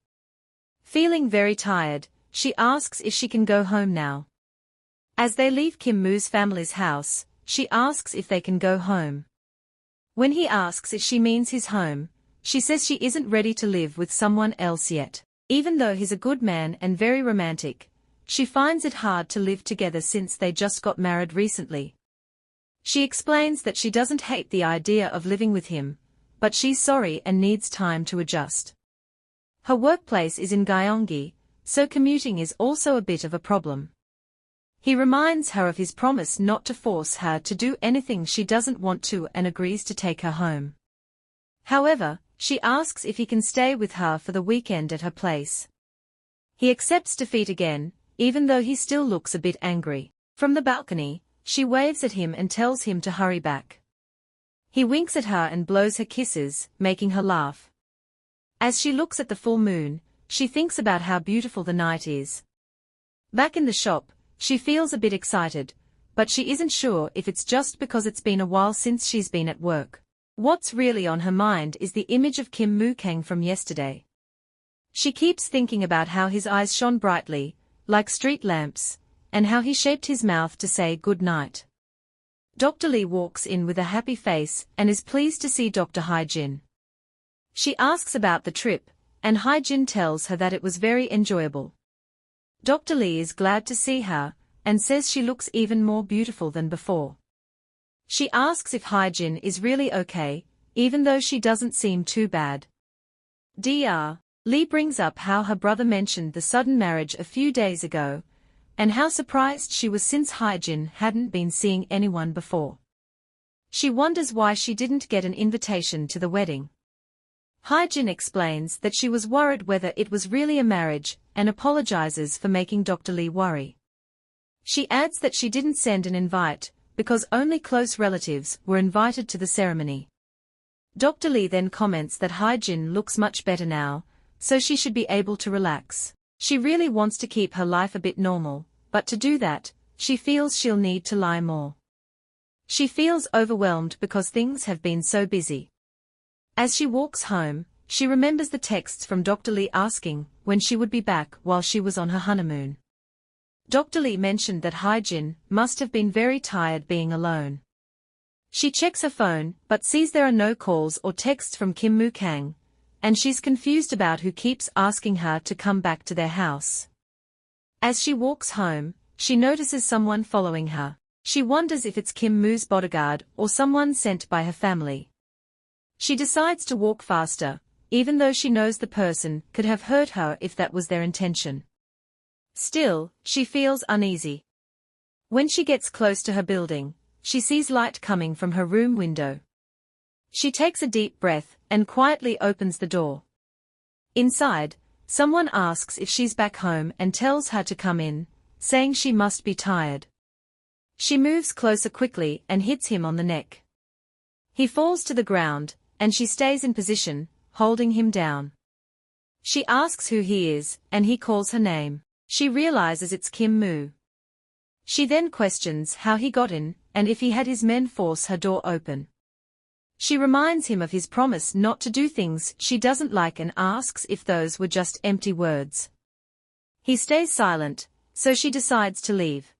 Feeling very tired, she asks if she can go home now. As they leave Kim Moo's family's house, she asks if they can go home. When he asks if she means his home, she says she isn't ready to live with someone else yet. Even though he's a good man and very romantic, she finds it hard to live together since they just got married recently. She explains that she doesn't hate the idea of living with him, but she's sorry and needs time to adjust. Her workplace is in Gyeonggi, so commuting is also a bit of a problem. He reminds her of his promise not to force her to do anything she doesn't want to and agrees to take her home. However, she asks if he can stay with her for the weekend at her place. He accepts defeat again, even though he still looks a bit angry. From the balcony, she waves at him and tells him to hurry back. He winks at her and blows her kisses, making her laugh. As she looks at the full moon, she thinks about how beautiful the night is. Back in the shop, she feels a bit excited, but she isn't sure if it's just because it's been a while since she's been at work. What's really on her mind is the image of Kim Moo Kang from yesterday. She keeps thinking about how his eyes shone brightly, like street lamps, and how he shaped his mouth to say good night. Dr. Lee walks in with a happy face and is pleased to see Dr. Hye-jin. She asks about the trip, and Hye-jin tells her that it was very enjoyable. Dr. Lee is glad to see her, and says she looks even more beautiful than before. She asks if Hye-jin is really okay, even though she doesn't seem too bad. Dr. Lee brings up how her brother mentioned the sudden marriage a few days ago, and how surprised she was since Hye-jin hadn't been seeing anyone before. She wonders why she didn't get an invitation to the wedding. Hye-jin explains that she was worried whether it was really a marriage, and apologizes for making Dr. Lee worry. She adds that she didn't send an invite, because only close relatives were invited to the ceremony. Dr. Lee then comments that Hye-jin looks much better now, so she should be able to relax. She really wants to keep her life a bit normal, but to do that, she feels she'll need to lie more. She feels overwhelmed because things have been so busy. As she walks home, she remembers the texts from Dr. Lee asking when she would be back while she was on her honeymoon. Dr. Lee mentioned that Hye-jin must have been very tired being alone. She checks her phone but sees there are no calls or texts from Kim Moo Kang, and she's confused about who keeps asking her to come back to their house. As she walks home, she notices someone following her. She wonders if it's Kim Moo's bodyguard or someone sent by her family. She decides to walk faster, even though she knows the person could have hurt her if that was their intention. Still, she feels uneasy. When she gets close to her building, she sees light coming from her room window. She takes a deep breath and quietly opens the door. Inside, someone asks if she's back home and tells her to come in, saying she must be tired. She moves closer quickly and hits him on the neck. He falls to the ground, and she stays in position, holding him down. She asks who he is, and he calls her name. She realizes it's Kim Moo. She then questions how he got in, and if he had his men force her door open. She reminds him of his promise not to do things she doesn't like and asks if those were just empty words. He stays silent, so she decides to leave.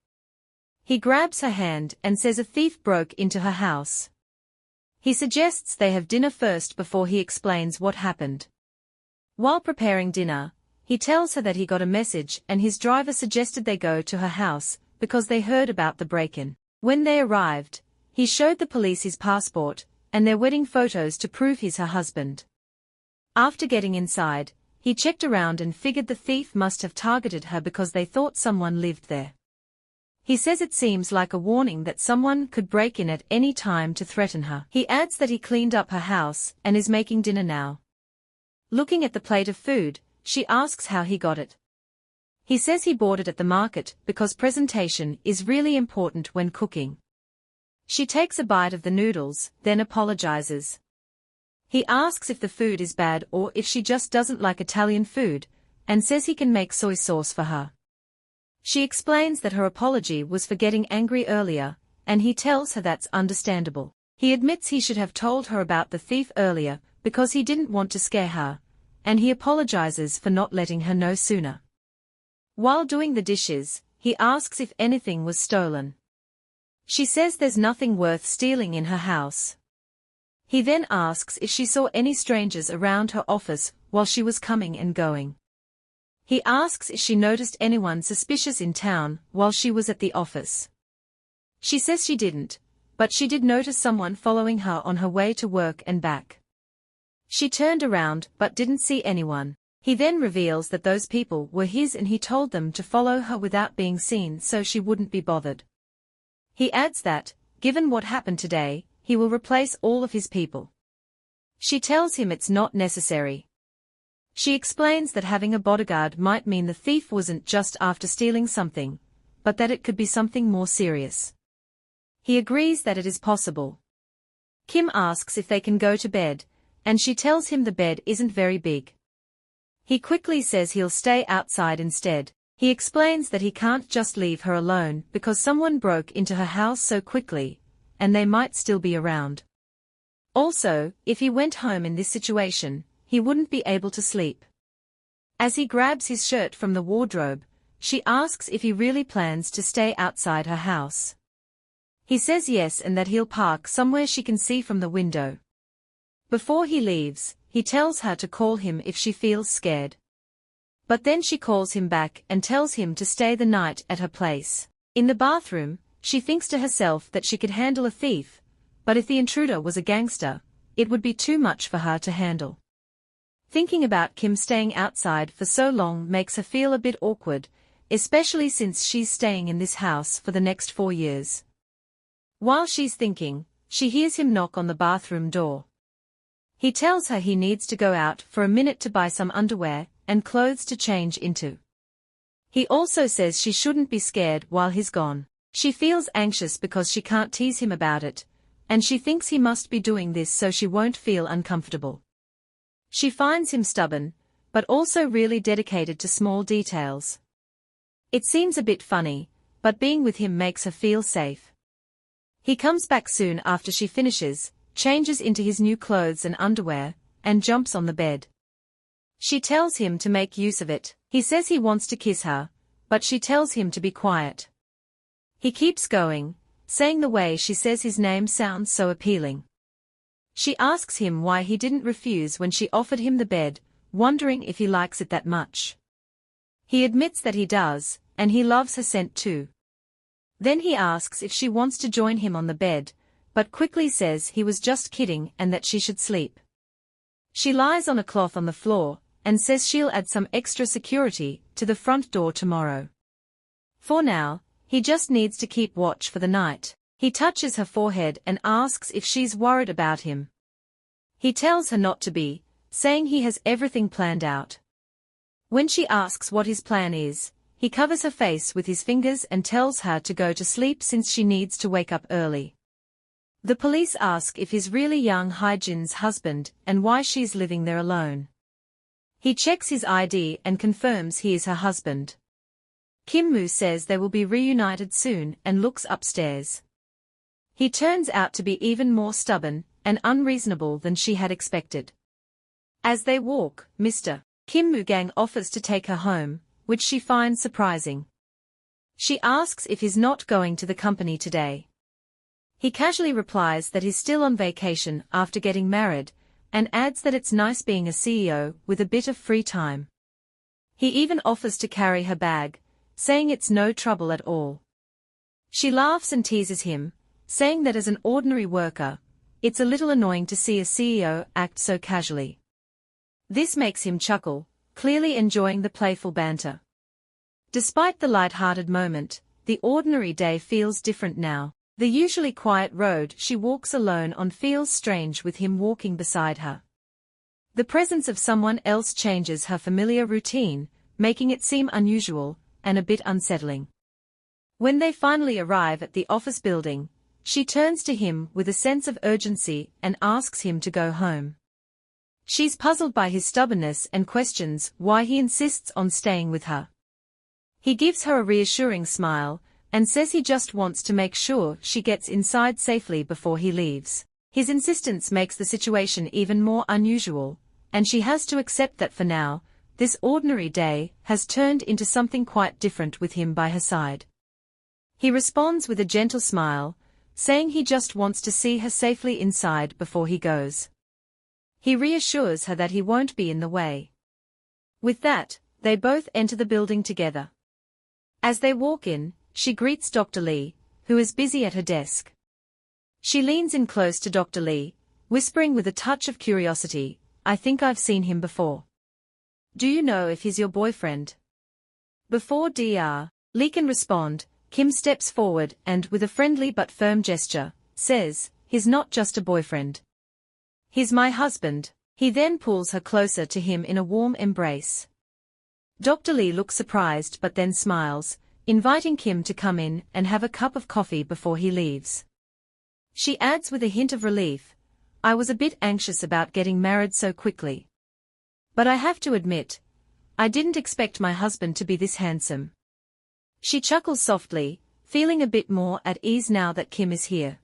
He grabs her hand and says a thief broke into her house. He suggests they have dinner first before he explains what happened. While preparing dinner, he tells her that he got a message and his driver suggested they go to her house because they heard about the break-in. When they arrived, he showed the police his passport and their wedding photos to prove he's her husband. After getting inside, he checked around and figured the thief must have targeted her because they thought someone lived there. He says it seems like a warning that someone could break in at any time to threaten her. He adds that he cleaned up her house and is making dinner now. Looking at the plate of food, she asks how he got it. He says he bought it at the market because presentation is really important when cooking. She takes a bite of the noodles, then apologizes. He asks if the food is bad or if she just doesn't like Italian food, and says he can make soy sauce for her. She explains that her apology was for getting angry earlier, and he tells her that's understandable. He admits he should have told her about the thief earlier, because he didn't want to scare her, and he apologizes for not letting her know sooner. While doing the dishes, he asks if anything was stolen. She says there's nothing worth stealing in her house. He then asks if she saw any strangers around her office while she was coming and going. He asks if she noticed anyone suspicious in town while she was at the office. She says she didn't, but she did notice someone following her on her way to work and back. She turned around but didn't see anyone. He then reveals that those people were his and he told them to follow her without being seen so she wouldn't be bothered. He adds that, given what happened today, he will replace all of his people. She tells him it's not necessary. She explains that having a bodyguard might mean the thief wasn't just after stealing something, but that it could be something more serious. He agrees that it is possible. Kim asks if they can go to bed, and she tells him the bed isn't very big. He quickly says he'll stay outside instead. He explains that he can't just leave her alone because someone broke into her house so quickly, and they might still be around. Also, if he went home in this situation, he wouldn't be able to sleep. As he grabs his shirt from the wardrobe, she asks if he really plans to stay outside her house. He says yes and that he'll park somewhere she can see from the window. Before he leaves, he tells her to call him if she feels scared. But then she calls him back and tells him to stay the night at her place. In the bathroom, she thinks to herself that she could handle a thief, but if the intruder was a gangster, it would be too much for her to handle. Thinking about Kim staying outside for so long makes her feel a bit awkward, especially since she's staying in this house for the next 4 years. While she's thinking, she hears him knock on the bathroom door. He tells her he needs to go out for a minute to buy some underwear and clothes to change into. He also says she shouldn't be scared while he's gone. She feels anxious because she can't tease him about it, and she thinks he must be doing this so she won't feel uncomfortable. She finds him stubborn, but also really dedicated to small details. It seems a bit funny, but being with him makes her feel safe. He comes back soon after she finishes, changes into his new clothes and underwear, and jumps on the bed. She tells him to make use of it. He says he wants to kiss her, but she tells him to be quiet. He keeps going, saying the way she says his name sounds so appealing. She asks him why he didn't refuse when she offered him the bed, wondering if he likes it that much. He admits that he does, and he loves her scent too. Then he asks if she wants to join him on the bed, but quickly says he was just kidding and that she should sleep. She lies on a cloth on the floor, and says she'll add some extra security to the front door tomorrow. For now, he just needs to keep watch for the night. He touches her forehead and asks if she's worried about him. He tells her not to be, saying he has everything planned out. When she asks what his plan is, he covers her face with his fingers and tells her to go to sleep since she needs to wake up early. The police ask if he's really young Hye-jin's husband and why she's living there alone. He checks his ID and confirms he is her husband. Kim Moo says they will be reunited soon and looks upstairs. He turns out to be even more stubborn and unreasonable than she had expected. As they walk, Mr. Kim Moo Kang offers to take her home, which she finds surprising. She asks if he's not going to the company today. He casually replies that he's still on vacation after getting married, and adds that it's nice being a CEO with a bit of free time. He even offers to carry her bag, saying it's no trouble at all. She laughs and teases him, saying that as an ordinary worker, it's a little annoying to see a CEO act so casually. This makes him chuckle, clearly enjoying the playful banter. Despite the light-hearted moment, the ordinary day feels different now. The usually quiet road she walks alone on feels strange with him walking beside her. The presence of someone else changes her familiar routine, making it seem unusual and a bit unsettling. When they finally arrive at the office building, she turns to him with a sense of urgency and asks him to go home. She's puzzled by his stubbornness and questions why he insists on staying with her. He gives her a reassuring smile, and says he just wants to make sure she gets inside safely before he leaves. His insistence makes the situation even more unusual, and she has to accept that for now, this ordinary day has turned into something quite different with him by her side. He responds with a gentle smile, saying he just wants to see her safely inside before he goes. He reassures her that he won't be in the way. With that, they both enter the building together. As they walk in, she greets Dr. Lee, who is busy at her desk. She leans in close to Dr. Lee, whispering with a touch of curiosity, "I think I've seen him before. Do you know if he's your boyfriend?" Before Dr. Lee can respond, Kim steps forward and, with a friendly but firm gesture, says, "He's not just a boyfriend. He's my husband." He then pulls her closer to him in a warm embrace. Dr. Lee looks surprised but then smiles, inviting Kim to come in and have a cup of coffee before he leaves. She adds with a hint of relief, "I was a bit anxious about getting married so quickly. But I have to admit, I didn't expect my husband to be this handsome." She chuckles softly, feeling a bit more at ease now that Kim is here.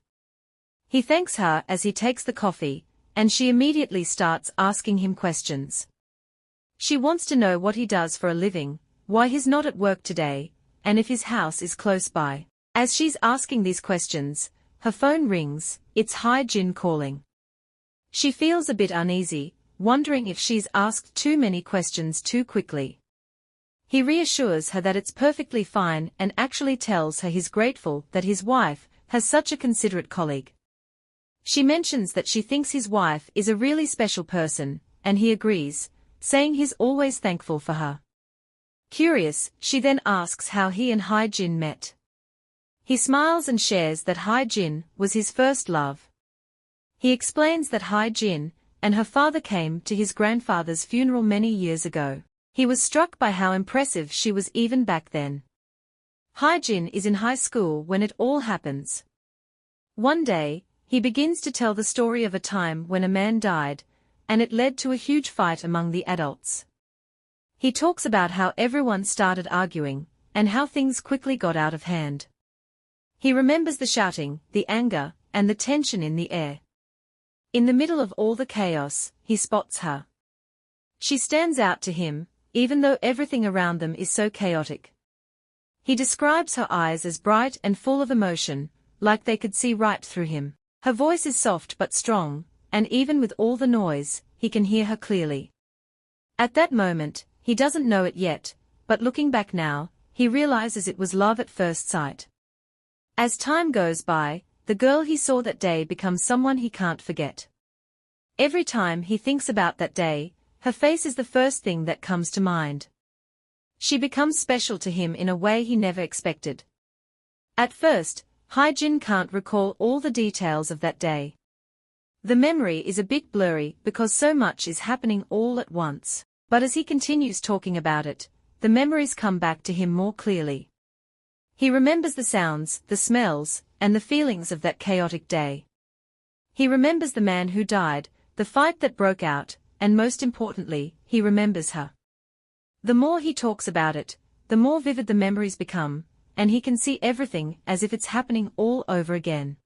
He thanks her as he takes the coffee, and she immediately starts asking him questions. She wants to know what he does for a living, why he's not at work today, and if his house is close by. As she's asking these questions, her phone rings. It's Hye-jin calling. She feels a bit uneasy, wondering if she's asked too many questions too quickly. He reassures her that it's perfectly fine and actually tells her he's grateful that his wife has such a considerate colleague. She mentions that she thinks his wife is a really special person, and he agrees, saying he's always thankful for her. Curious, she then asks how he and Hye-jin met. He smiles and shares that Hye-jin was his first love. He explains that Hye-jin and her father came to his grandfather's funeral many years ago. He was struck by how impressive she was even back then. Hye-jin is in high school when it all happens. One day, he begins to tell the story of a time when a man died, and it led to a huge fight among the adults. He talks about how everyone started arguing, and how things quickly got out of hand. He remembers the shouting, the anger, and the tension in the air. In the middle of all the chaos, he spots her. She stands out to him, even though everything around them is so chaotic. He describes her eyes as bright and full of emotion, like they could see right through him. Her voice is soft but strong, and even with all the noise, he can hear her clearly. At that moment, he doesn't know it yet, but looking back now, he realizes it was love at first sight. As time goes by, the girl he saw that day becomes someone he can't forget. Every time he thinks about that day, her face is the first thing that comes to mind. She becomes special to him in a way he never expected. At first, Hye-jin can't recall all the details of that day. The memory is a bit blurry because so much is happening all at once, but as he continues talking about it, the memories come back to him more clearly. He remembers the sounds, the smells, and the feelings of that chaotic day. He remembers the man who died, the fight that broke out, and most importantly, he remembers her. The more he talks about it, the more vivid the memories become, and he can see everything as if it's happening all over again.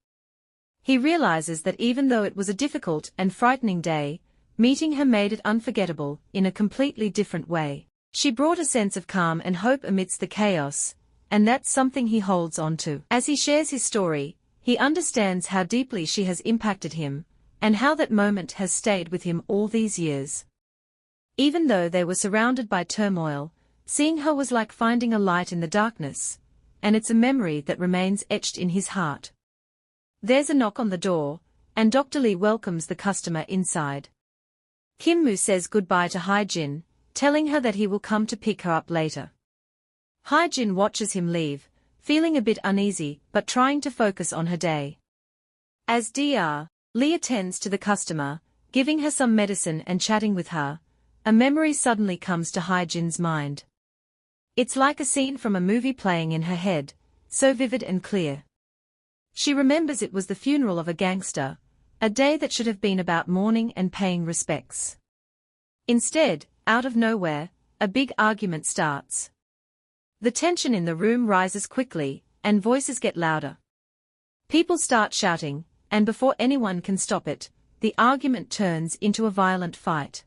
He realizes that even though it was a difficult and frightening day, meeting her made it unforgettable in a completely different way. She brought a sense of calm and hope amidst the chaos, and that's something he holds on to. As he shares his story, he understands how deeply she has impacted him, and how that moment has stayed with him all these years. Even though they were surrounded by turmoil, seeing her was like finding a light in the darkness, and it's a memory that remains etched in his heart. There's a knock on the door, and Dr. Lee welcomes the customer inside. Kim Moo says goodbye to Hye-jin, telling her that he will come to pick her up later. Hye-jin watches him leave, feeling a bit uneasy but trying to focus on her day. As Dr. Lee attends to the customer, giving her some medicine and chatting with her, a memory suddenly comes to Hye-jin's mind. It's like a scene from a movie playing in her head, so vivid and clear. She remembers it was the funeral of a gangster, a day that should have been about mourning and paying respects. Instead, out of nowhere, a big argument starts. The tension in the room rises quickly, and voices get louder. People start shouting, and before anyone can stop it, the argument turns into a violent fight.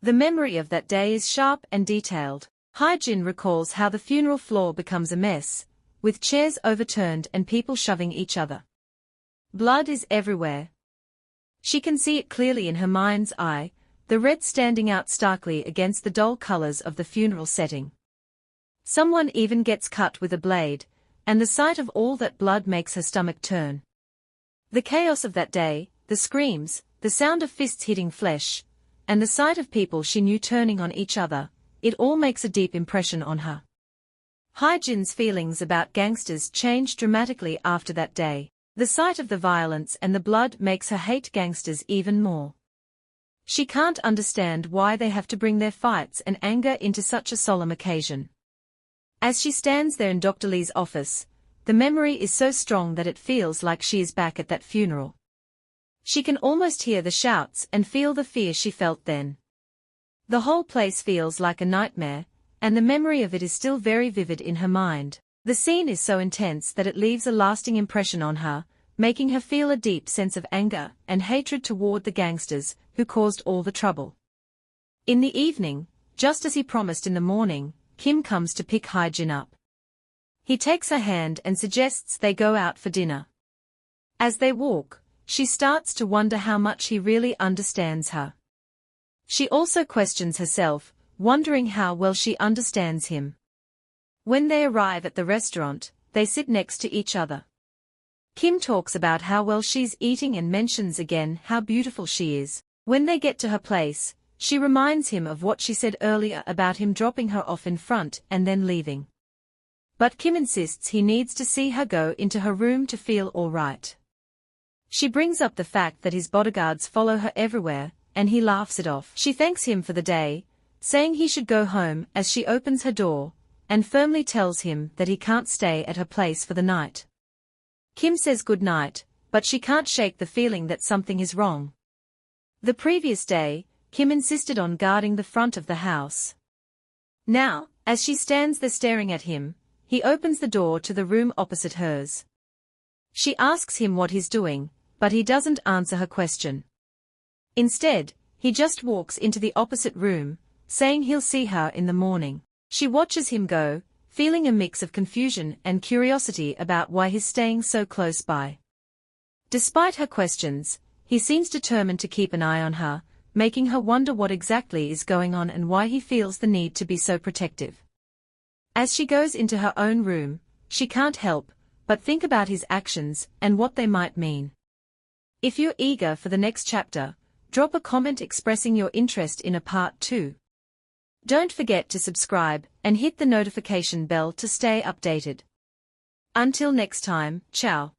The memory of that day is sharp and detailed. Hye-jin recalls how the funeral floor becomes a mess, with chairs overturned and people shoving each other. Blood is everywhere. She can see it clearly in her mind's eye, the red standing out starkly against the dull colors of the funeral setting. Someone even gets cut with a blade, and the sight of all that blood makes her stomach turn. The chaos of that day, the screams, the sound of fists hitting flesh, and the sight of people she knew turning on each other, it all makes a deep impression on her. Hye-jin's feelings about gangsters changed dramatically after that day. The sight of the violence and the blood makes her hate gangsters even more. She can't understand why they have to bring their fights and anger into such a solemn occasion. As she stands there in Dr. Lee's office, the memory is so strong that it feels like she is back at that funeral. She can almost hear the shouts and feel the fear she felt then. The whole place feels like a nightmare, and the memory of it is still very vivid in her mind. The scene is so intense that it leaves a lasting impression on her, making her feel a deep sense of anger and hatred toward the gangsters who caused all the trouble. In the evening, just as he promised in the morning, Kim comes to pick Hye-jin up. He takes her hand and suggests they go out for dinner. As they walk, she starts to wonder how much he really understands her. She also questions herself, wondering how well she understands him. When they arrive at the restaurant, they sit next to each other. Kim talks about how well she's eating and mentions again how beautiful she is. When they get to her place, she reminds him of what she said earlier about him dropping her off in front and then leaving. But Kim insists he needs to see her go into her room to feel all right. She brings up the fact that his bodyguards follow her everywhere, and he laughs it off. She thanks him for the day, saying he should go home as she opens her door, and firmly tells him that he can't stay at her place for the night. Kim says good night, but she can't shake the feeling that something is wrong. The previous day, Kim insisted on guarding the front of the house. Now, as she stands there staring at him, he opens the door to the room opposite hers. She asks him what he's doing, but he doesn't answer her question. Instead, he just walks into the opposite room, saying he'll see her in the morning. She watches him go, feeling a mix of confusion and curiosity about why he's staying so close by. Despite her questions, he seems determined to keep an eye on her, making her wonder what exactly is going on and why he feels the need to be so protective. As she goes into her own room, she can't help but think about his actions and what they might mean. If you're eager for the next chapter, drop a comment expressing your interest in a part 2. Don't forget to subscribe and hit the notification bell to stay updated. Until next time, ciao.